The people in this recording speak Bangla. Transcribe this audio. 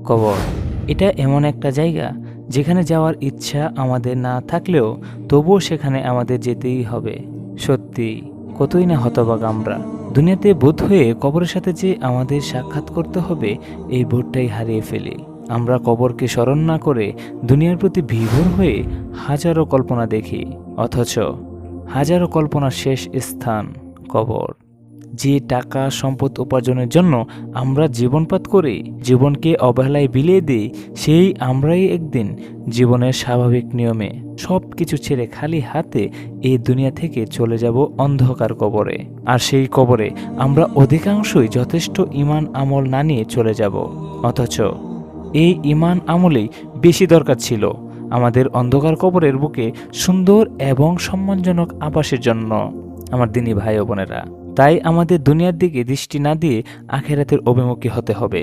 কবর এটা এমন একটা জায়গা যেখানে যাওয়ার ইচ্ছা আমাদের না থাকলেও তবুও সেখানে আমাদের যেতেই হবে। সত্যি কতই না হতবাক আমরা। দুনিয়াতে বোধ হয়ে কবরের সাথে যে আমাদের সাক্ষাৎ করতে হবে এই বোধটাই হারিয়ে ফেলি। আমরা কবরকে স্মরণ না করে দুনিয়ার প্রতি বিভোর হয়ে হাজারো কল্পনা দেখি, অথচ হাজারো কল্পনার শেষ স্থান কবর। যে টাকা সম্পদ উপার্জনের জন্য আমরা জীবনপাত করি, জীবনকে অবহেলায় বিলিয়ে দিই, সেই আমরাই একদিন জীবনের স্বাভাবিক নিয়মে সব কিছু ছেড়ে খালি হাতে এই দুনিয়া থেকে চলে যাব অন্ধকার কবরে। আর সেই কবরে আমরা অধিকাংশই যথেষ্ট ঈমান আমল না নিয়ে চলে যাব, অথচ এই ঈমান আমলেই বেশি দরকার ছিল আমাদের অন্ধকার কবরের বুকে সুন্দর এবং সম্মানজনক আবাসের জন্য। আমার দিনী ভাই ও বোনেরা, তাই আমাদের দুনিয়ার দিকে দৃষ্টি না দিয়ে আখেরাতের অভিমুখী হতে হবে।